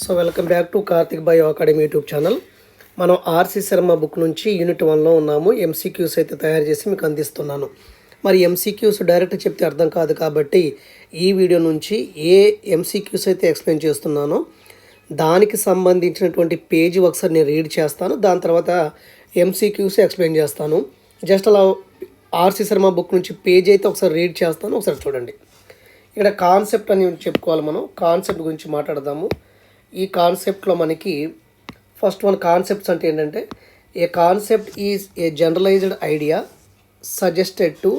So welcome back to Karthik boy academy YouTube channel. మనం R C Sharma book నుంచి unit 1లో ఉన్నాము. ఎంసీక్యూస్ అయితే తయారు చేసి మీకు అందిస్తున్నాను. మరి ఎంసీక్యూస్ డైరెక్ట్ చెప్తే అర్థం కాదు కాబట్టి ఈ వీడియో నుంచి ఏ ఎంసీక్యూస్ అయితే ఎక్స్ప్లెయిన్ చేస్తున్నానో దానికి సంబంధించినటువంటి పేజీ ఒకసారి నేను రీడ్ చేస్తాను. దాని తర్వాత ఎంసీక్యూస్ ఎక్స్ప్లెయిన్ చేస్తాను. జస్ట్ అలా ఆర్సి శర్మ బుక్ నుంచి పేజీ అయితే ఒకసారి రీడ్ చేస్తాను, ఒకసారి చూడండి. ఇక్కడ కాన్సెప్ట్ అని చెప్పుకోవాలి. మనం కాన్సెప్ట్ గురించి మాట్లాడదాము. ఈ కాన్సెప్ట్లో మనకి ఫస్ట్ వన్ కాన్సెప్ట్స్ అంటే ఏంటంటే a concept is a generalized idea suggested to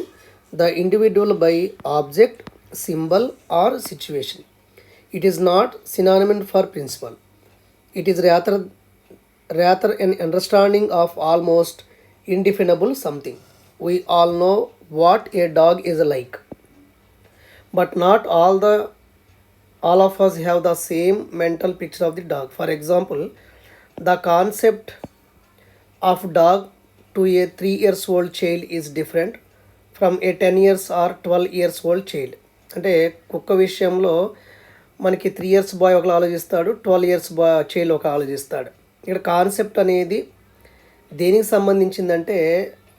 the individual by object, symbol or situation. It is not synonymous for principle. It is rather an understanding of almost indefinable something. We all know what a dog is like, but not all of us have the same mental picture of the dog. For example, the concept of dog to a 3 years old child is different from a 10 years or 12 years old child. అంటే కుక్క విషయంలో మనకి 3 years bye ఒకలా ఆలోచిస్తాడు, 12 years child ఒక ఆలోచిస్తాడు. ఇక్కడ concept అనేది దేనికి సంబంధించిందంటే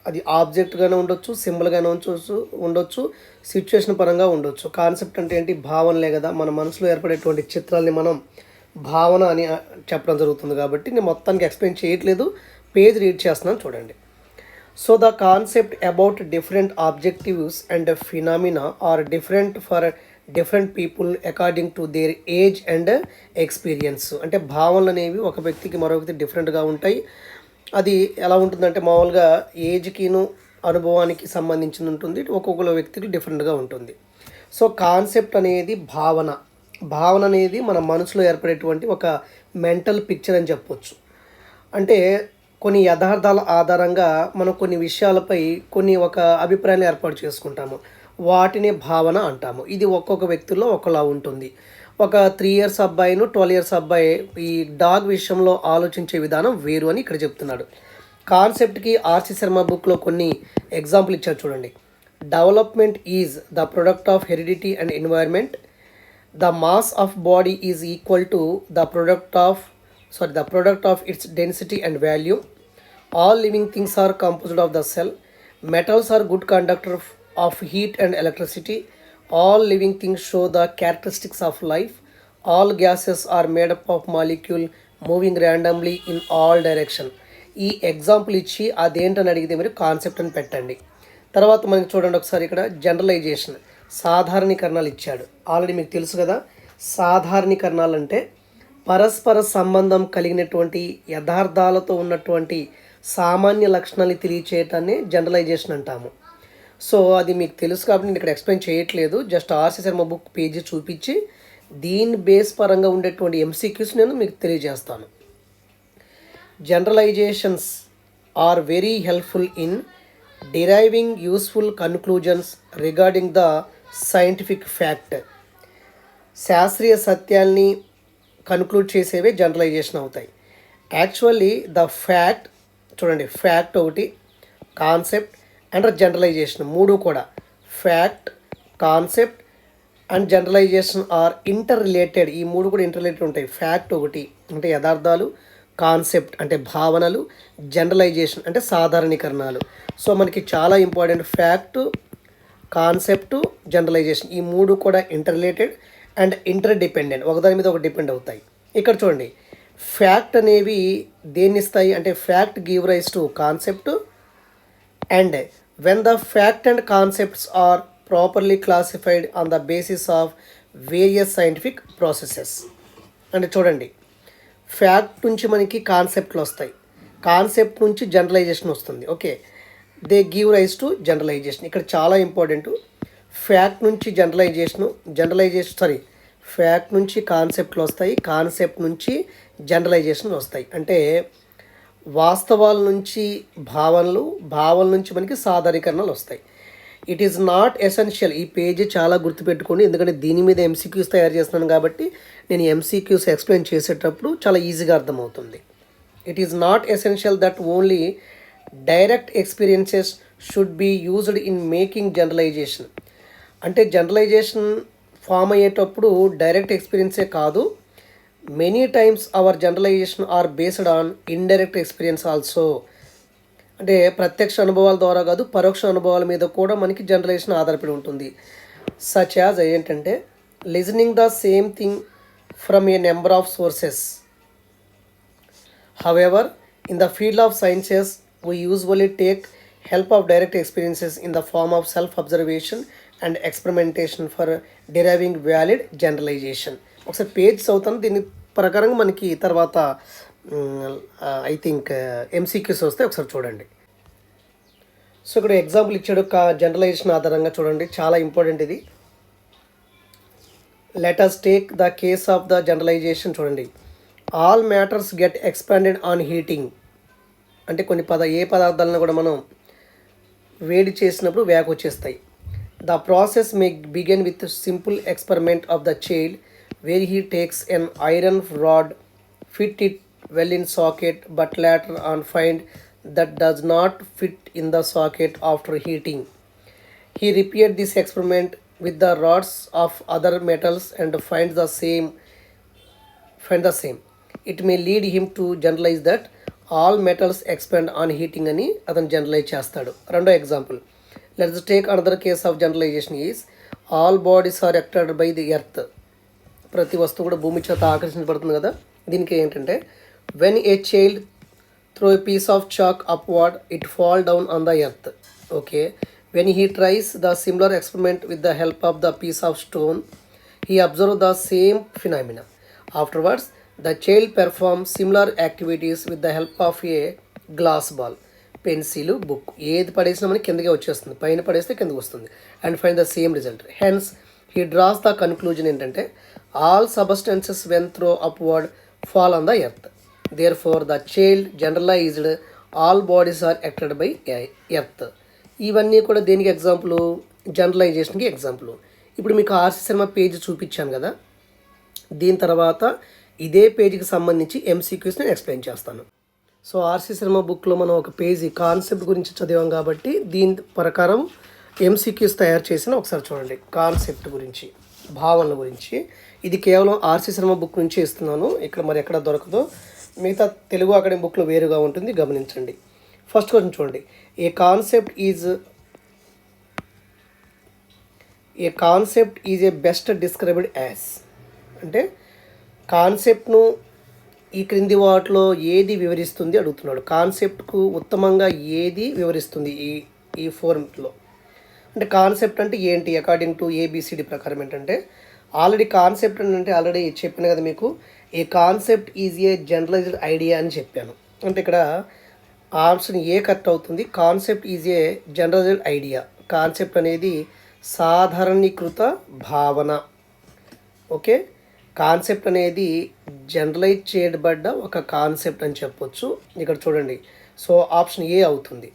అది ఆబ్జెక్ట్గానే ఉండొచ్చు, సింబల్గానే ఉండొచ్చు, సిచ్యువేషన్ పరంగా ఉండొచ్చు. కాన్సెప్ట్ అంటే ఏంటి? భావనలే కదా. మన మనసులో ఏర్పడేటువంటి చిత్రాల్ని మనం భావన అని చెప్పడం జరుగుతుంది. కాబట్టి నేను మొత్తానికి ఎక్స్ప్లెయిన్ చేయట్లేదు, పేజ్ రీడ్ చేస్తున్నాను, చూడండి. So the concept about different objectives and phenomena are different for different people according to their age and experience. అంటే భావనలు అనేవి ఒక వ్యక్తికి మరో వ్యక్తి డిఫరెంట్గా ఉంటాయి. అది ఎలా ఉంటుందంటే మామూలుగా ఏజ్కిను అనుభవానికి సంబంధించి ఉంటుంది, ఒక్కొక్క వ్యక్తికి డిఫరెంట్గా ఉంటుంది. సో కాన్సెప్ట్ అనేది భావన అనేది మన మనసులో ఏర్పడేటువంటి ఒక మెంటల్ పిక్చర్ అని చెప్పొచ్చు. అంటే కొన్ని యథార్థాల ఆధారంగా మనం కొన్ని విషయాలపై ఒక అభిప్రాయాన్ని ఏర్పాటు చేసుకుంటాము, వాటిని భావన అంటాము. ఇది ఒక్కొక్క వ్యక్తుల్లో ఒకలా ఉంటుంది. ఒక 3 years అబ్బాయిను 12 years అబ్బాయి ఈ డాగ్ విషయంలో ఆలోచించే విధానం వేరు అని ఇక్కడ చెప్తున్నాడు. కాన్సెప్ట్కి ఆర్సి శర్మ బుక్లో కొన్ని ఎగ్జాంపుల్ ఇచ్చారు, చూడండి. Development is the product of heredity and environment. The mass of body is equal to the product of its density and value. All living things are composed of the cell. Metals are good conductor of heat and electricity. All living things show the characteristics of life. All gases are made up of molecule moving randomly in all direction. ఈ example ఇచ్చి అదేంటని అడిగితే మీరు concept అని పెట్టండి. తర్వాత మనకి చూడండి ఒకసారి ఇక్కడ జనరలైజేషన్, సాధారణీకరణాలు ఇచ్చాడు. ఆల్రెడీ మీకు తెలుసు కదా, సాధారణీకరణాలు అంటే పరస్పర సంబంధం కలిగినటువంటి యథార్థాలతో ఉన్నటువంటి సామాన్య లక్షణాన్ని తెలియచేయటాన్ని జనరలైజేషన్ అంటాము. సో అది మీకు తెలుసు కాబట్టి నేను ఇక్కడ ఎక్స్ప్లెయిన్ చేయట్లేదు. Just R C Sharma book page చూపించి దీని బేస్ పరంగా ఉండేటువంటి ఎంసీక్యూస్ నేను మీకు తెలియజేస్తాను. Generalizations are very helpful in deriving useful conclusions regarding the scientific fact. శాస్త్రీయ సత్యాల్ని కన్క్లూడ్ చేసేవే జనరలైజేషన్ అవుతాయి. యాక్చువల్లీ ద ఫ్యాక్ట్, చూడండి, ఫ్యాక్ట్ ఒకటి, కాన్సెప్ట్ అండ్ జనరలైజేషన్, మూడు కూడా fact, concept and generalization are inter related. ఈ మూడు కూడా ఇంటర్ రిలేటెడ్ ఉంటాయి. ఫ్యాక్ట్ ఒకటి అంటే యథార్థాలు, కాన్సెప్ట్ అంటే భావనలు, జనరలైజేషన్ అంటే సాధారణీకరణాలు. సో మనకి చాలా ఇంపార్టెంట్ ఫ్యాక్ట్, కాన్సెప్ట్, జనరలైజేషన్ ఈ మూడు కూడా inter related and inter dependent, ఒకదాని మీద ఒకటి డిపెండ్ అవుతాయి. ఇక్కడ చూడండి, ఫ్యాక్ట్ అనేవి దేన్ని ఇస్తాయి అంటే fact give rise to concept. And when the fact and concepts are properly classified on the basis of various scientific processes. అంటే చూడండి, ఫ్యాక్ట్ నుంచి మనకి కాన్సెప్ట్లు వస్తాయి, కాన్సెప్ట్ నుంచి జనరలైజేషన్ వస్తుంది. Okay, they give rise to generalization. ఇక్కడ చాలా ఇంపార్టెంట్. ఫ్యాక్ట్ నుంచి ఫ్యాక్ట్ నుంచి కాన్సెప్ట్లు వస్తాయి, కాన్సెప్ట్ నుంచి జనరలైజేషన్ వస్తాయి. అంటే వాస్తవాల నుంచి భావనల నుంచి మనకి సాధారణీకరణలు వస్తాయి. It is not essential. ఈ పేజీ చాలా గుర్తుపెట్టుకోండి, ఎందుకంటే దీని మీద ఎంసీక్యూస్ తయారు చేస్తున్నాను కాబట్టి నేను ఎంసీక్యూస్ ఎక్స్ప్లెయిన్ చేసేటప్పుడు చాలా ఈజీగా అర్థమవుతుంది. It is not essential that only direct experiences should be used in making generalization. అంటే జనరలైజేషన్ ఫామ్ అయ్యేటప్పుడు డైరెక్ట్ ఎక్స్పీరియన్సే కాదు, many times our generalization are based on indirect experience also. అంటే ప్రత్యక్ష అనుభవాల ద్వారా కాదు, పరోక్ష అనుభవాల మీద కూడా మనకి జనరలైజేషన్ ఆధారపడి ఉంటుంది. సచ్ యాజ్ ఏంటంటే listening the same thing from a number of sources. However, in the field of sciences we usually take help of direct experiences in the form of self observation and experimentation for deriving valid generalization. ఒకసారి page చదువుతాను, దీని ప్రకారంగా మనకి తర్వాత I think MCQs వస్తే ఒకసారి చూడండి. So ఇక్కడ ఎగ్జాంపుల్ ఇచ్చాడు జనరలైజేషన్ ఆధారంగా, చూడండి చాలా ఇంపార్టెంట్ ఇది. Let us take the case of the generalization. చూడండి, all matters get expanded on heating. అంటే కొన్ని ఏ పదార్థాలను కూడా మనం వేడి చేసినప్పుడు వేగ వచ్చేస్తాయి. The process may begin with simple experiment of the child where he takes an iron rod, fit it well in socket, but later on find that does not fit in the socket after heating. He repeat this experiment with the rods of other metals and find the same. It may lead him to generalize that all metals expand on heating అని అతను generalize చేస్తాడు. రెండో example, let's take another case of generalization is all bodies are attracted by the earth. ప్రతి వస్తువు కూడా భూమి చేత ఆకర్షించబడుతుంది కదా. దీనికి ఏంటంటే when a child throw a piece of chalk upward it fall down on the earth. Okay, when he tries the similar experiment with the help of the piece of stone he observe the same phenomena. Afterwards the child perform similar activities with the help of a glass ball, pencil, book. ఏది పడేసినా మనకి కిందకే వచ్చేస్తుంది, పైన పడేస్తే కిందకి వస్తుంది. And find the same result. Hence he draws the conclusion ఏంటంటే all substances when throw upward fall on the earth. Therefore, the child generalized all bodies are attracted by earth. ఇవన్నీ కూడా దేనికి ఎగ్జాంపుల్? జనరలైజేషన్కి ఎగ్జాంపుల్. ఇప్పుడు మీకు RC Sharma page చూపించాను కదా, దీని తర్వాత ఇదే పేజీకి సంబంధించి ఎంసీక్యూస్ నేను ఎక్స్ప్లెయిన్ చేస్తాను. సో ఆర్సి శర్మ బుక్లో మనం ఒక పేజీ కాన్సెప్ట్ గురించి చదివాం కాబట్టి దీని ప్రకారం ఎంసీక్యూస్ తయారు చేసిన ఒకసారి చూడండి. కాన్సెప్ట్ గురించి, భావనల గురించి. ఇది కేవలం ఆర్సి శర్మ బుక్ నుంచి ఇస్తున్నాను, ఇక్కడ మరి ఎక్కడ దొరకదో. మిగతా తెలుగు అకాడమీ బుక్లో వేరుగా ఉంటుంది, గమనించండి. ఫస్ట్ క్వశ్చన్ చూడండి, a concept is a best described as. అంటే కాన్సెప్ట్ను ఈ క్రింది వాటిలో ఏది వివరిస్తుంది అడుగుతున్నాడు. కాన్సెప్ట్కు ఉత్తమంగా ఏది వివరిస్తుంది ఈ ఫోర్మ్లో? అంటే కాన్సెప్ట్ అంటే ఏంటి అకార్డింగ్ టు ఏబిసిడి ప్రకారం ఏంటంటే, ఆల్రెడీ కాన్సెప్ట్ అంటే ఆల్రెడీ చెప్పాను కదా మీకు, a concept is a generalized idea అని చెప్పాను. అంటే ఇక్కడ ఆప్షన్ ఏ కరెక్ట్ అవుతుంది. Concept is a generalized idea. Concept అనేది సాధారణీకృత భావన. ఓకే, కాన్సెప్ట్ అనేది జనరలైజ్ చేయబడ్డ ఒక కాన్సెప్ట్ అని చెప్పొచ్చు. ఇక్కడ చూడండి, సో ఆప్షన్ ఏ అవుతుంది.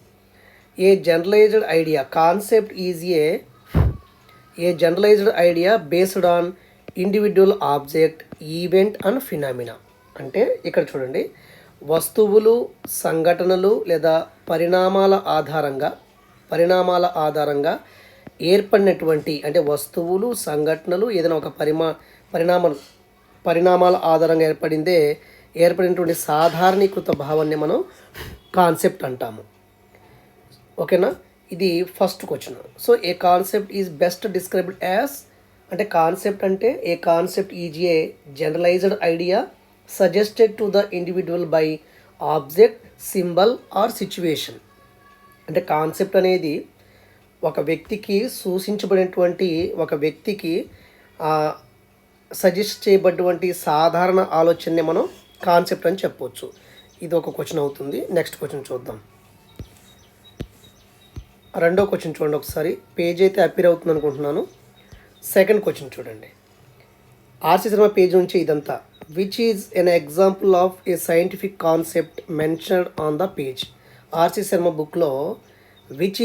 A generalized idea, concept is a generalized idea based on individual object, event and phenomena. అంటే ఇక్కడ చూడండి, వస్తువులు, సంఘటనలు లేదా పరిణామాల ఆధారంగా ఏర్పడినటువంటి, అంటే వస్తువులు, సంఘటనలు ఏదైనా ఒక పరిణామాల ఆధారంగా ఏర్పడినటువంటి సాధారణీకృత భావాన్ని మనం కాన్సెప్ట్ అంటాము. ఓకేనా, ఇది first question. So a concept is best described as అంటే కాన్సెప్ట్ అంటే a concept is a generalized idea suggested to the individual by object, symbol or situation. అంటే కాన్సెప్ట్ అనేది ఒక వ్యక్తికి సూచించబడినటువంటి, ఒక వ్యక్తికి సజెస్ట్ చేయబడినటువంటి సాధారణ ఆలోచనని మనం కాన్సెప్ట్ అని చెప్పవచ్చు. ఇది ఒక క్వశ్చన్ అవుతుంది. నెక్స్ట్ క్వశ్చన్ చూద్దాం. రెండో క్వశ్చన్ చూడండి ఒకసారి, పేజ్ అయితే అపీర్ అవుతుంది అనుకుంటున్నాను. సెకండ్ క్వశ్చన్ చూడండి, ఆర్సి శర్మ పేజ్ నుంచి ఇదంతా. Which is an example of a scientific concept mentioned on the page. RC Sharma బుక్లో which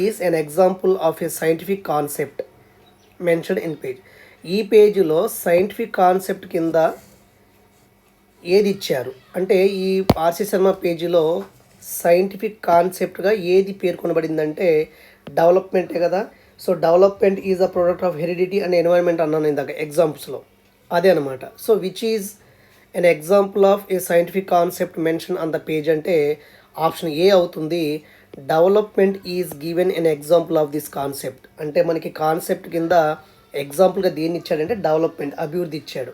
is an example of a scientific concept mentioned in page. ఈ పేజీలో సైంటిఫిక్ కాన్సెప్ట్ కింద ఏది ఇచ్చారు అంటే, ఈ ఆర్సి శర్మ పేజీలో సైంటిఫిక్ కాన్సెప్ట్గా ఏది పేర్కొనబడిందంటే డెవలప్మెంటే కదా. So development is a product of heredity and environment అన్నాను ఇందాక ఎగ్జాంపుల్స్లో. అదే అనమాట. So which is an example of a scientific concept mention on the page అంటే ఆప్షన్ ఏ అవుతుంది. Development is given N example of this concept అంటే మనకి concept కింద ఎగ్జాంపుల్గా దేన్ని ఇచ్చాడంటే డెవలప్మెంట్, అభివృద్ధి ఇచ్చాడు.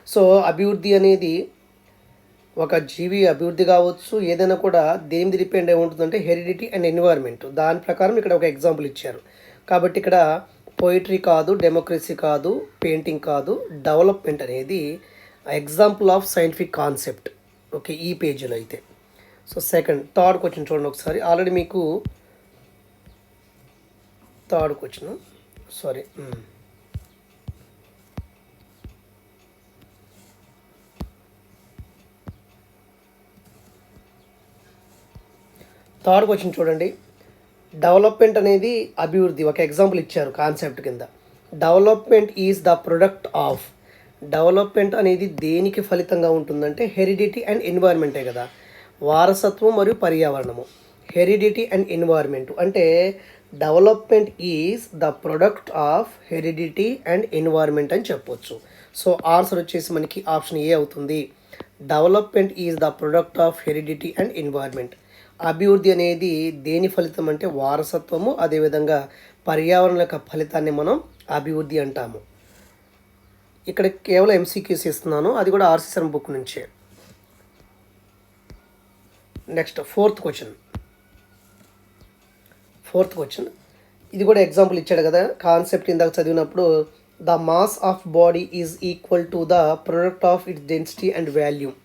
సో అభివృద్ధి అనేది ఒక జీవి అభివృద్ధి కావచ్చు, ఏదైనా కూడా దేని డిపెండ్ అయి ఉంటుందంటే హెరిడిటీ అండ్ ఎన్విరాన్మెంట్. దాని ప్రకారం ఇక్కడ ఒక ఎగ్జాంపుల్ ఇచ్చారు. కాబట్టి ఇక్కడ పోయిటరీ కాదు, డెమోక్రసీ కాదు, పెయింటింగ్ కాదు, డెవలప్మెంట్ అనేది example of scientific concept. Okay, ఈ పేజీలో అయితే. సో థర్డ్ క్వశ్చన్ చూడండి ఒకసారి. ఆల్రెడీ మీకు third question sorry third question చూడండి. డెవలప్మెంట్ అనేది అభివృద్ధి, ఒక ఎగ్జాంపుల్ ఇచ్చారు కాన్సెప్ట్ కింద. Development is the product of. Development అనేది దేనికి ఫలితంగా ఉంటుందంటే హెరిడిటీ అండ్ ఎన్వైర్న్మెంటే కదా, వారసత్వం మరియు పర్యావరణము. హెరిడిటీ అండ్ ఎన్వైర్న్మెంట్ అంటే development is the product of heredity and environment అని చెప్పొచ్చు. సో ఆన్సర్ వచ్చేసి మనకి ఆప్షన్ ఏ అవుతుంది. Development is the product of heredity and environment. అభివృద్ధి అనేది దేని ఫలితం అంటే వారసత్వము, అదేవిధంగా పర్యావరణ యొక్క ఫలితాన్ని మనం అభివృద్ధి అంటాము. ఇక్కడ కేవలం ఎంసీక్యూస్ ఇస్తున్నాను, అది కూడా ఆర్సీసీఆర్ బుక్ నుంచే. Next fourth question. ఇది కూడా ఎగ్జాంపుల్ ఇచ్చాడు కదా, కాన్సెప్ట్ ఇందాక చదివినప్పుడు. The mass of body is equal to the product of its density and volume.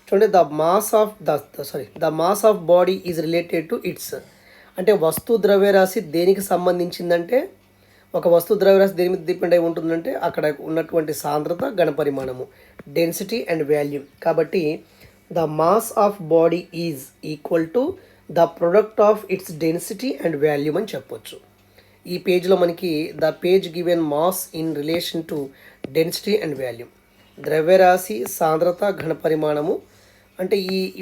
చూడండి, the mass of body is related to its అంటే వస్తు ద్రవ్యరాశి దేనికి సంబంధించిందంటే, ఒక వస్తు ద్రవ్యరాశి దేని మీద డిపెండ్ అయి ఉంటుందంటే అక్కడ ఉన్నటువంటి సాంద్రత, ఘనపరిమాణము, డెన్సిటీ అండ్ వాల్యూమ్. కాబట్టి the mass of body is equal to the product of its density and volume అని చెప్పొచ్చు. ఈ పేజ్లో మనకి the page given mass in relation to density and volume. ద్రవ్యరాశి, సాంద్రత, ఘనపరిమాణము అంటే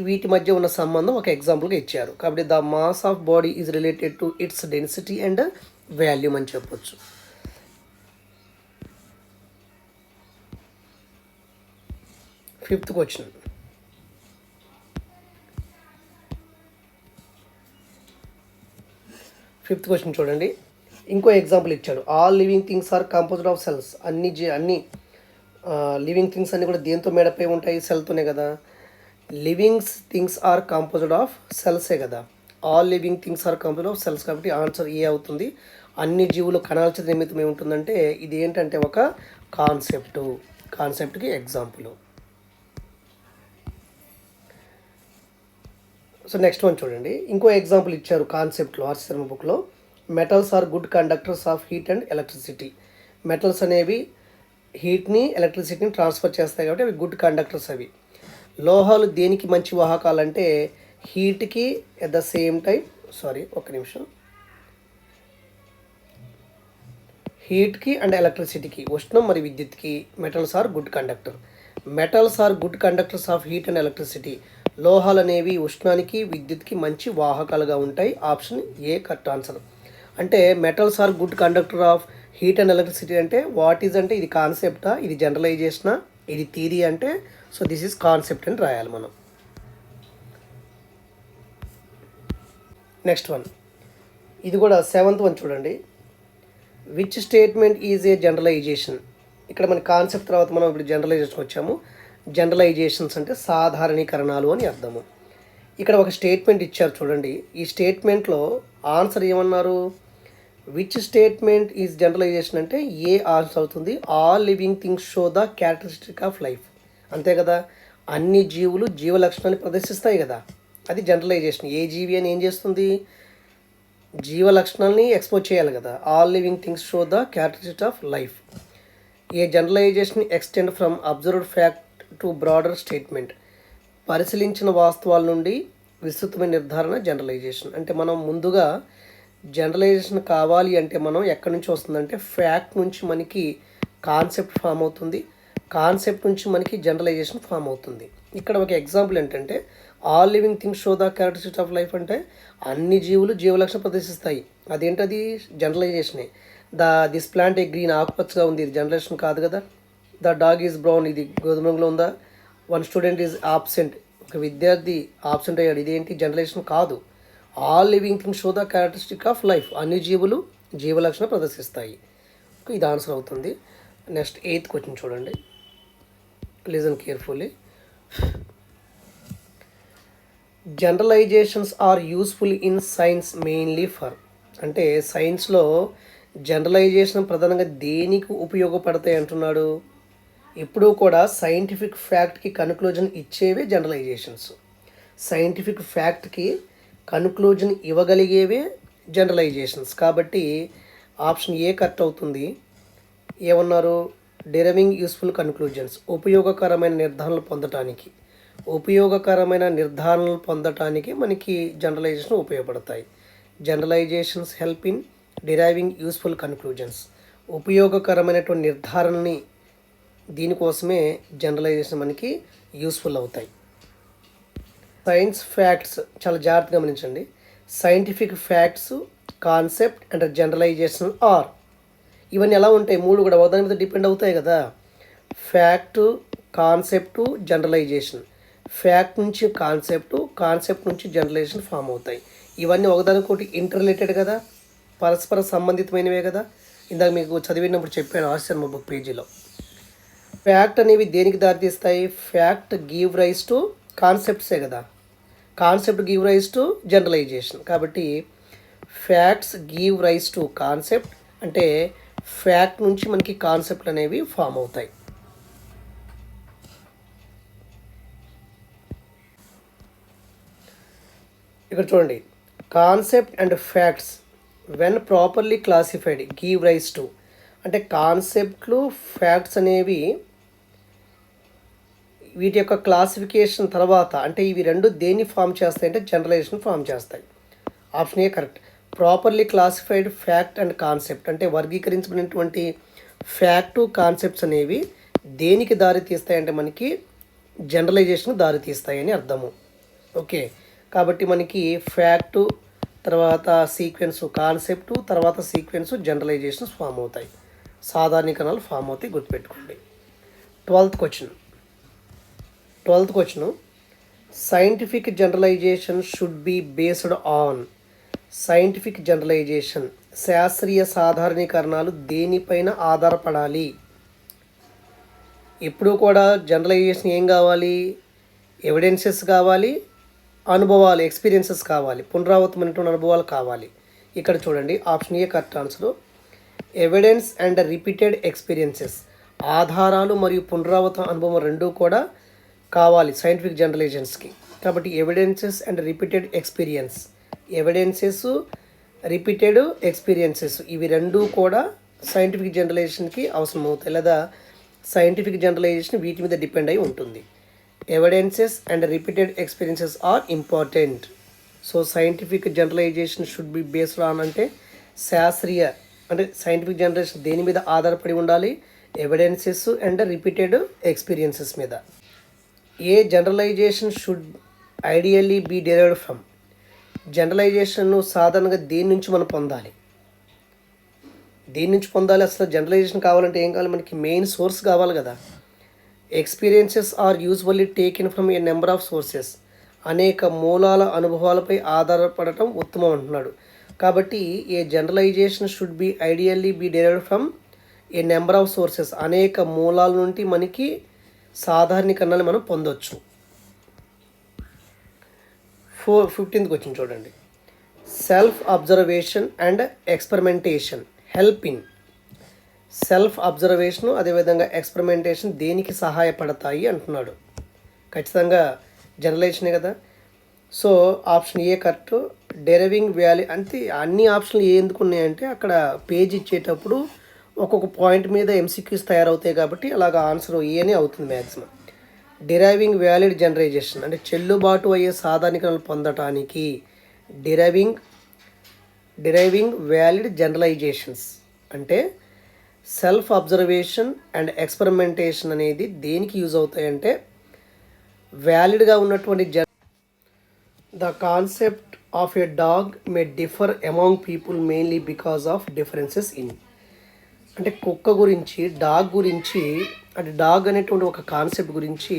వీటి మధ్య ఉన్న సంబంధం ఒక ఎగ్జాంపుల్గా ఇచ్చారు. కాబట్టి the mass of body is related to its density and volume అని చెప్పొచ్చు. ఫిఫ్త్ క్వశ్చన్ చూడండి. ఇంకో ఎగ్జాంపుల్ ఇచ్చాడు. All living things are composed of cells. అన్ని లివింగ్ థింగ్స్ అన్నీ కూడా దేంతో మేడపై ఉంటాయి? సెల్తోనే కదా. Living things are composed of సెల్సే కదా. All living things are composed of cells కాబట్టి ఆన్సర్ ఏ అవుతుంది. అన్ని జీవులు కణాల చేత నిమిత్తం ఏముంటుందంటే ఇది ఏంటంటే ఒక కాన్సెప్ట్కి ఎగ్జాంపుల్. సో నెక్స్ట్ వన్ చూడండి. ఇంకో ఎగ్జాంపుల్ ఇచ్చారు కాన్సెప్ట్లో ఆర్సీసీఆర్ బుక్లో. Metals are good conductors of heat and electricity. Metals అనేవి హీట్ని, ఎలక్ట్రిసిటీని ట్రాన్స్ఫర్ చేస్తాయి కాబట్టి అవి గుడ్ కండక్టర్స్. అవి లోహాలు దేనికి మంచి వాహకాలు అంటే హీట్కి, ఎట్ ద సేమ్ టైం హీట్కి అండ్ ఎలక్ట్రిసిటీకి, ఉష్ణం మరియు విద్యుత్కి metals are good conductor. Metals are good conductors of heat and electricity. లోహాలు అనేవి ఉష్ణానికి, విద్యుత్కి మంచి వాహకాలుగా ఉంటాయి. Option a correct answer. అంటే metals are good conductor of heat and electricity అంటే వాట్ ఈజ్ అంటే ఇది కాన్సెప్టా, ఇది జనరలైజేషనా, ఇది థియరీ అంటే సో దిస్ ఈజ్ కాన్సెప్ట్ అని రాయాలి మనం. నెక్స్ట్ వన్, ఇది కూడా సెవెంత్ వన్ చూడండి. Which statement is a generalization. ఇక్కడ మన కాన్సెప్ట్ తర్వాత మనం ఇప్పుడు జనరలైజేషన్ వచ్చాము. జనరలైజేషన్స్ అంటే సాధారణీకరణాలు అని అర్థము. ఇక్కడ ఒక స్టేట్మెంట్ ఇచ్చారు చూడండి. ఈ స్టేట్మెంట్లో ఆన్సర్ ఏమన్నారు? విచ్ స్టేట్మెంట్ ఈజ్ జనరలైజేషన్ అంటే ఏ ఆన్సర్ అవుతుంది. All living things show the characteristic of life. అంతే కదా, అన్ని జీవులు జీవ లక్షణాన్ని ప్రదర్శిస్తాయి కదా, అది జనరలైజేషన్. ఏ జీవి అని ఏం చేస్తుంది? జీవ లక్షణాలని ఎక్స్పోజ్ చేయాలి కదా. All living things show the characteristic of life. A generalization extend from observed fact to broader statement. పరిశీలించిన వాస్తవాల నుండి విస్తృతమైన నిర్ధారణ జనరలైజేషన్. అంటే మనం ముందుగా జనరలైజేషన్ కావాలి అంటే మనం ఎక్కడి నుంచి వస్తుందంటే ఫ్యాక్ట్ నుంచి మనకి కాన్సెప్ట్ ఫామ్ అవుతుంది, కాన్సెప్ట్ నుంచి మనకి జనరలైజేషన్ ఫామ్ అవుతుంది. ఇక్కడ ఒక ఎగ్జాంపుల్ ఏంటంటే all living things show the characteristics of life అంటే అన్ని జీవులు జీవలక్షణం ప్రదర్శిస్తాయి. అదేంటది? జనరలైజేషనే. దిస్ ప్లాంట్ ఏ గ్రీన్, ఆకుపచ్చగా ఉంది, ఇది జనరలైజేషన్ కాదు కదా. ద డాగ్ ఈజ్ బ్రౌన్, ఇది గోధుమ రంగులో ఉందా. వన్ స్టూడెంట్ ఈజ్ ఆబ్సెంట్, ఒక విద్యార్థి ఆబ్సెంట్ అయ్యాడు, ఇదేంటి జనరలైజేషన్ కాదు. All living things show the characteristic of life, అన్ని జీవులు జీవలక్షణం ప్రదర్శిస్తాయి. ఇది ఆన్సర్ అవుతుంది. నెక్స్ట్ 8th క్వశ్చన్ చూడండి, listen carefully. Generalizations are useful in science mainly for, అంటే సైన్స్లో జనరలైజేషన్ ప్రధానంగా దేనికి ఉపయోగపడతాయి అంటున్నాడు. ఎప్పుడూ కూడా సైంటిఫిక్ ఫ్యాక్ట్కి కన్క్లూజన్ ఇచ్చేవే జనరలైజేషన్స్. సైంటిఫిక్ ఫ్యాక్ట్కి కన్క్లూజన్ ఇవ్వగలిగేవే జనరలైజేషన్స్. కాబట్టి ఆప్షన్ ఏ కరెక్ట్ అవుతుంది. ఏమన్నారు, డెరైవింగ్ యూస్ఫుల్ కన్క్లూజన్స్, ఉపయోగకరమైన నిర్ధారణలు పొందటానికి మనకి జనరలైజేషన్ ఉపయోగపడతాయి. Generalizations help in deriving useful conclusions, ఉపయోగకరమైనటువంటి నిర్ధారణని, దీనికోసమే జనరలైజేషన్ మనకి యూస్ఫుల్ అవుతాయి. సైన్స్ ఫ్యాక్ట్స్ చాలా జాగ్రత్తగా గమనించండి. Scientific facts, concept and generalization are, ఇవన్నీ ఎలా ఉంటాయి, మూడు కూడా ఒకదాని మీద డిపెండ్ అవుతాయి కదా. Fact, concept, generalization. ఫ్యాక్ట్ నుంచి కాన్సెప్ట్, కాన్సెప్ట్ నుంచి జనరలైజేషన్ ఫామ్ అవుతాయి. ఇవన్నీ ఒకదానికొకటి ఇంటర్రిలేటెడ్ కదా, పరస్పర సంబంధితమైనవే కదా. ఇందాక మీకు చదివినప్పుడు చెప్పాను ఆశ్చర్య బుక్ పేజీలో. ఫ్యాక్ట్ అనేవి దేనికి దారితీస్తాయి, ఫ్యాక్ట్ గివ్ రైస్ టు కాన్సెప్ట్సే కదా, concept give rise to generalization. కాబట్టి facts give rise to concept, అంటే ఫ్యాక్ట్ నుంచి మనకి కాన్సెప్ట్ అనేవి ఫామ్ అవుతాయి. ఇక్కడ చూడండి, concept and facts when properly classified give rise to, అంటే కాన్సెప్ట్లు ఫ్యాక్ట్స్ అనేవి వీటి యొక్క క్లాసిఫికేషన్ తర్వాత, అంటే ఇవి రెండు దేన్ని ఫామ్ చేస్తాయి అంటే జనరలైజేషన్ ఫామ్ చేస్తాయి. Option a correct. Properly classified fact and concept, అంటే వర్గీకరించబడినటువంటి ఫ్యాక్టు కాన్సెప్ట్స్ అనేవి దేనికి దారి తీస్తాయంటే మనకి జనరలైజేషన్ దారి తీస్తాయని అర్థము. ఓకే, కాబట్టి మనకి ఫ్యాక్టు తర్వాత సీక్వెన్సు కాన్సెప్టు, తర్వాత సీక్వెన్సు జనరలైజేషన్స్ ఫామ్ అవుతాయి, సాధారణీకరణాలు ఫామ్ అవుతాయి, గుర్తుపెట్టుకోండి. 12th question, scientific generalization should be based on, scientific generalization శాస్త్రీయ సాధారణీకరణాలు దేనిపైన ఆధారపడాలి. ఎప్పుడూ కూడా జనరలైజేషన్ ఏం కావాలి, ఎవిడెన్సెస్ కావాలి, అనుభవాలు ఎక్స్పీరియన్సెస్ కావాలి, పునరావృతమైనటువంటి అనుభవాలు కావాలి. ఇక్కడ చూడండి, option a correct answer. Evidence and repeated experiences, ఆధారాలు మరియు పునరావృత అనుభవం రెండూ కూడా కావాలి సైంటిఫిక్ జనరలైజేషన్స్కి. కాబట్టి evidences and repeated experience, evidences, repeated experiences, ఇవి రెండూ కూడా సైంటిఫిక్ జనరలైజేషన్కి అవసరం అవుతాయి, లేదా సైంటిఫిక్ జనరలైజేషన్ వీటి మీద డిపెండ్ అయి ఉంటుంది. Evidences and repeated experiences are important. So scientific generalization should be based on, అంటే శాస్త్రీయ, అంటే సైంటిఫిక్ జనరలైజేషన్ దేని మీద ఆధారపడి ఉండాలి, ఎవిడెన్సెస్ అండ్ రిపీటెడ్ ఎక్స్పీరియన్సెస్ మీద. A generalization should ideally be derived from, జనరలైజేషన్ను సాధారణంగా దేని నుంచి మనం పొందాలి, అసలు జనరలైజేషన్ కావాలంటే ఏం కావాలి, మనకి మెయిన్ సోర్స్ కావాలి కదా. Experiences are usually taken from a number of sources, అనేక మూలాల అనుభవాలపై ఆధారపడటం ఉత్తమం అంటున్నాడు. కాబట్టి a generalization should be ideally be derived from a number of sources, అనేక మూలాల నుండి మనకి సాధారణీకరణలు మనం పొందొచ్చు. 15th క్వశ్చన్ చూడండి, self observation and experimentation help in, self observation అదేవిధంగా ఎక్స్పెరిమెంటేషన్ దేనికి సహాయపడతాయి అంటున్నాడు. ఖచ్చితంగా జనరలైజేషనే కదా. So option a correct. డెరైవింగ్ value, అంటే అన్ని ఆప్షన్లు ఎందుకు ఉన్నాయంటే అక్కడ పేజ్ ఇచ్చేటప్పుడు ఒక్కొక్క పాయింట్ మీద ఎంసీక్యూస్ తయారవుతాయి కాబట్టి అలాగ ఆన్సర్ ఏనే అవుతుంది మ్యాక్సిమం. డిరైవింగ్ వ్యాలిడ్ జనరలైజేషన్, అంటే చెల్లుబాటు అయ్యే సాధారణీకరణలు పొందటానికి డిరైవింగ్ వ్యాలిడ్ జనరలైజేషన్స్, అంటే సెల్ఫ్ అబ్జర్వేషన్ అండ్ ఎక్స్పెరిమెంటేషన్ అనేది దేనికి యూజ్ అవుతాయంటే వ్యాలిడ్గా ఉన్నటువంటి the concept of a dog May differ among people mainly because of differences in, అంటే కుక్క గురించి, డాగ్ గురించి, అంటే డాగ్ అనేటువంటి ఒక కాన్సెప్ట్ గురించి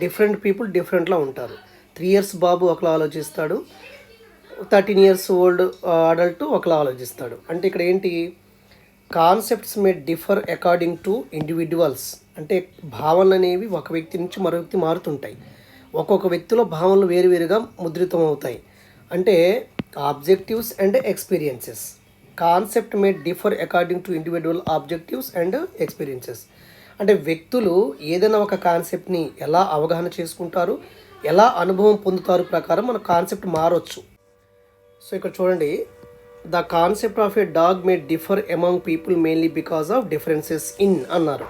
డిఫరెంట్ పీపుల్ డిఫరెంట్లా ఉంటారు. 3 ఇయర్స్ బాబు ఒకలా ఆలోచిస్తాడు, 13 ఇయర్స్ ఓల్డ్ అడల్ట్ ఒకలా ఆలోచిస్తాడు. అంటే ఇక్కడ ఏంటి, concepts May differ according to individuals. అంటే భావనలు అనేవి ఒక వ్యక్తి నుంచి మరో వ్యక్తి మారుతుంటాయి. ఒక్కొక్క వ్యక్తిలో భావనలు వేరువేరుగా ముద్రితం అవుతాయి. అంటే objectives and experiences. Concept May differ according to individual objectives and experiences. అంటే వ్యక్తులు ఏదైనా ఒక కాన్సెప్ట్ని ఎలా అవగాహన చేసుకుంటారు, ఎలా అనుభవం పొందుతారు ప్రకారం మన కాన్సెప్ట్ మారొచ్చు. సో ఇక్కడ చూడండి, the concept of A dog May differ among people mainly because of differences in అన్నారు.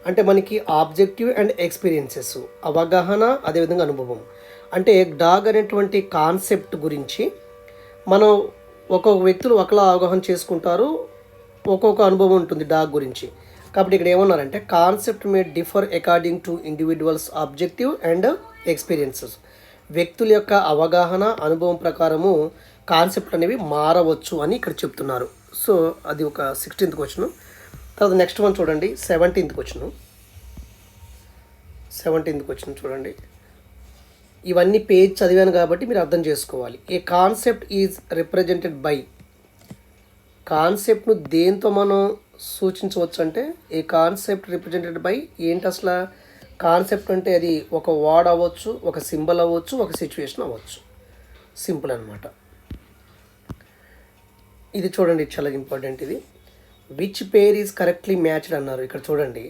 అంటే మనకి ఆబ్జెక్టివ్ అండ్ ఎక్స్పీరియన్సెస్, అవగాహన అదేవిధంగా అనుభవం. అంటే డాగ్ అనేటువంటి కాన్సెప్ట్ గురించి మనం ఒక్కొక్క వ్యక్తులు ఒకలా అవగాహన చేసుకుంటారు, ఒక్కొక్క అనుభవం ఉంటుంది డాగ్ గురించి. కాబట్టి ఇక్కడ ఏమన్నారంటే concept May differ according to individuals objective and experiences. వ్యక్తుల యొక్క అవగాహన అనుభవం ప్రకారము కాన్సెప్ట్ అనేవి మారవచ్చు అని ఇక్కడ చెప్తున్నారు. సో అది ఒక 16th క్వశ్చన్. తర్వాత నెక్స్ట్ వన్ చూడండి, 17th క్వశ్చన్ చూడండి. ఇవన్నీ పేజ్ చదివాను కాబట్టి మీరు అర్థం చేసుకోవాలి. ఏ కాన్సెప్ట్ ఈజ్ రిప్రజెంటెడ్ బై. కాన్సెప్ట్ను దేంతో మనం సూచించవచ్చు అంటే ఏ కాన్సెప్ట్ రిప్రజెంటెడ్ బై ఏంటి అసలు? కాన్సెప్ట్ అంటే అది ఒక వర్డ్ అవ్వచ్చు, ఒక సింబల్ అవ్వచ్చు, ఒక సిచ్యువేషన్ అవ్వచ్చు. సింపుల్ అనమాట. ఇది చూడండి, చాలా ఇంపార్టెంట్. ఇది which pair is correctly matched అన్నారు. ఇక్కడ చూడండి,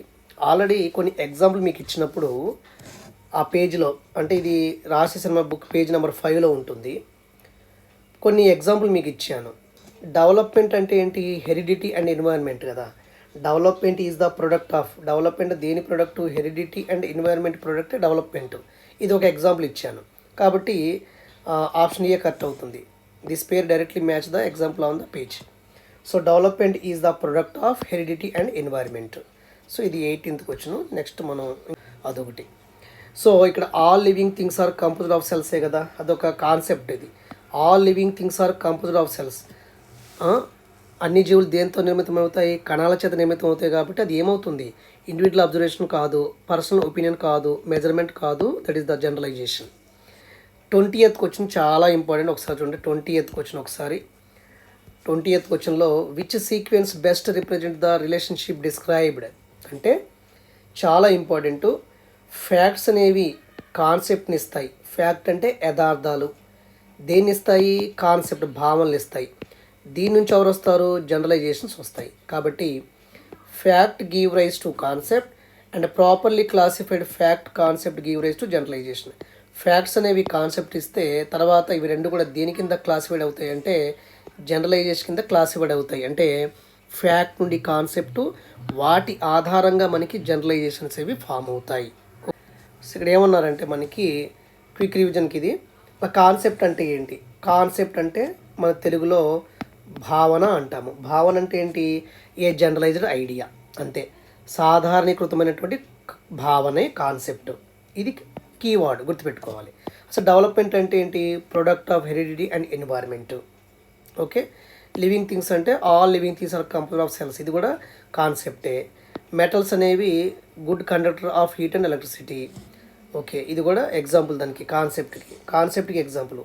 ఆల్రెడీ కొన్ని ఎగ్జాంపుల్ మీకు ఇచ్చినప్పుడు ఆ పేజ్లో, అంటే ఇది రాశి శర్మ బుక్ పేజ్ నెంబర్ 5లో ఉంటుంది. కొన్ని ఎగ్జాంపుల్ మీకు ఇచ్చాను. డెవలప్మెంట్ అంటే ఏంటి? హెరిడిటీ అండ్ ఎన్వైర్న్మెంట్ కదా. Development is the product of. Development దేని product? Heredity and environment product development. ఇది ఒక ఎగ్జాంపుల్ ఇచ్చాను కాబట్టి ఆప్షన్ ఏ కరెక్ట్ అవుతుంది. This pair directly match the example on the page. So development is the product of heredity and environment. So ఇది 18th question. Next మనం అదొకటి. So ఇక్కడ all living things are composed of సెల్సే కదా, అదొక concept. ఇది all living things are composed of cells. అన్ని జీవులు దేంతో నిర్మితం అవుతాయి? కణాల చేత నిర్మితం అవుతాయి. కాబట్టి అది ఏమవుతుంది? ఇండివిజువల్ అబ్జర్వేషన్ కాదు, పర్సనల్ ఒపీనియన్ కాదు, మెజర్మెంట్ కాదు. That is the generalization. 20th question చాలా ఇంపార్టెంట్. ఒకసారి చూడండి 20th క్వశ్చన్ ఒకసారి. 20th క్వశ్చన్లో which sequence best represent the relationship described అంటే చాలా ఇంపార్టెంట్. ఫ్యాక్ట్స్ అనేవి కాన్సెప్ట్ని ఇస్తాయి. ఫ్యాక్ట్ అంటే యథార్థాలు. దేన్ని ఇస్తాయి? కాన్సెప్ట్, భావనలు ఇస్తాయి. దీని నుంచి ఎవరు వస్తారు? జనరలైజేషన్స్ వస్తాయి. కాబట్టి fact give rise to concept and properly classified fact concept give rise to generalization. Facts అనేవి కాన్సెప్ట్ ఇస్తే తర్వాత ఇవి రెండు కూడా దేని కింద క్లాసిఫైడ్ అవుతాయి అంటే జనరలైజేషన్ కింద క్లాసిఫైడ్ అవుతాయి. అంటే ఫ్యాక్ట్ నుండి కాన్సెప్టు, వాటి ఆధారంగా మనకి జనరలైజేషన్స్ ఇవి ఫామ్ అవుతాయి. సో ఇక్కడ ఏమన్నారంటే మనకి క్విక్ రివిజన్కి ఇది కాన్సెప్ట్ అంటే ఏంటి? కాన్సెప్ట్ అంటే మన తెలుగులో భావన అంటాము. భావన అంటే ఏంటి? ఏ జనరలైజ్డ్ ఐడియా, అంతే. సాధారణీకృతమైనటువంటి భావనే కాన్సెప్ట్. ఇది కీవర్డ్ గుర్తుపెట్టుకోవాలి. అసలు డెవలప్మెంట్ అంటే ఏంటి? Product of heredity and environment. Okay. Living things అంటే all living things are composed of cells. ఇది కూడా కాన్సెప్టే. మెటల్స్ అనేవి good conductor of heat and electricity. Okay, ఇది కూడా ఎగ్జాంపుల్ దానికి, కాన్సెప్ట్కి ఎగ్జాంపుల్.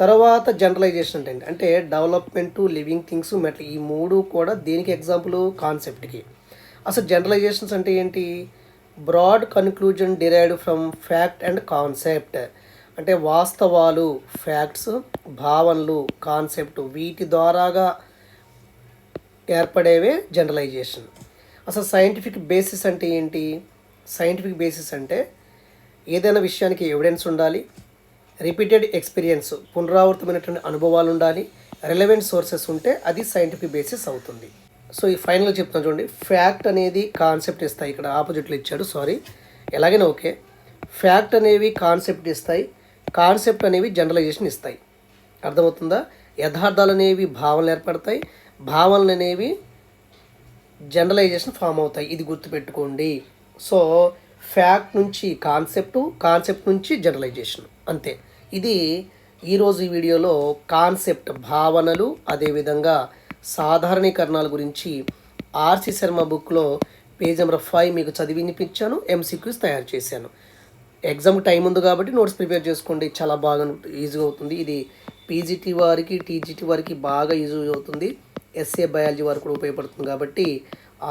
తర్వాత జనరలైజేషన్ అంటే అంటే డెవలప్మెంటు, లివింగ్ థింగ్స్, మెటల్, ఈ మూడు కూడా దేనికి ఎగ్జాంపుల్? కాన్సెప్ట్కి. అసలు జనరలైజేషన్స్ అంటే ఏంటి? Broad conclusion derived from fact and concept. అంటే వాస్తవాలు, ఫ్యాక్ట్స్, భావనలు, కాన్సెప్ట్, వీటి ద్వారాగా ఏర్పడేవే జనరలైజేషన్. అసలు సైంటిఫిక్ బేసిస్ అంటే ఏంటి? సైంటిఫిక్ బేసిస్ అంటే ఏదైనా విషయానికి ఎవిడెన్స్ ఉండాలి, రిపీటెడ్ ఎక్స్పీరియన్స్, పునరావృతమైనటువంటి అనుభవాలు ఉండాలి, రిలవెంట్ సోర్సెస్ ఉంటే అది సైంటిఫిక్ బేసిస్ అవుతుంది. సో ఈ ఫైనల్గా చెప్తాను చూడండి. ఫ్యాక్ట్ అనేది కాన్సెప్ట్ ఇస్తాయి. ఇక్కడ ఆపోజిట్లో ఇచ్చాడు, సారీ. ఎలాగైనా ఓకే. ఫ్యాక్ట్ అనేవి కాన్సెప్ట్ ఇస్తాయి, కాన్సెప్ట్ అనేవి జనరలైజేషన్ ఇస్తాయి. అర్థమవుతుందా? యథార్థాలు అనేవి భావనలు ఏర్పడతాయి, భావనలు అనేవి జనరలైజేషన్ ఫామ్ అవుతాయి. ఇది గుర్తుపెట్టుకోండి. సో ఫ్యాక్ట్ నుంచి కాన్సెప్టు, కాన్సెప్ట్ నుంచి జనరలైజేషన్, అంతే. ఇది ఈరోజు ఈ వీడియోలో కాన్సెప్ట్, భావనలు, అదేవిధంగా సాధారణీకరణాల గురించి ఆర్సి శర్మ బుక్లో పేజ్ నెంబర్ 5 మీకు చదివి వినిపించాను. ఎంసీక్యూస్ తయారు చేశాను. ఎగ్జామ్ టైం ఉంది కాబట్టి నోట్స్ ప్రిపేర్ చేసుకోండి. చాలా బాగా ఈజీగా అవుతుంది. ఇది పీజీటీ వారికి, టీజీటీ వారికి బాగా యూజ్ అవుతుంది. ఎస్ఏ బయాలజీ వారికి కూడా ఉపయోగపడుతుంది. కాబట్టి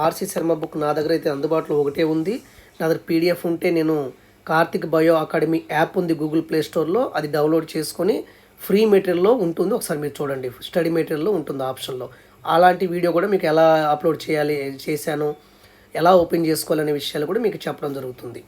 ఆర్సి శర్మ బుక్ నా దగ్గర అయితే అందుబాటులో ఒకటే ఉంది. నా దగ్గర పీడిఎఫ్ ఉంటే నేను కార్తిక్ బయో అకాడమీ యాప్ ఉంది గూగుల్ ప్లే స్టోర్లో, అది డౌన్లోడ్ చేసుకొని ఫ్రీ మెటీరియల్లో ఉంటుంది. ఒకసారి మీరు చూడండి, స్టడీ మెటీరియల్లో ఉంటుంది ఆప్షన్లో. అలాంటి వీడియో కూడా మీకు ఎలా అప్లోడ్ చేయాలి చేశాను, ఎలా ఓపెన్ చేసుకోవాలనే విషయాలు కూడా మీకు చెప్పడం జరుగుతుంది.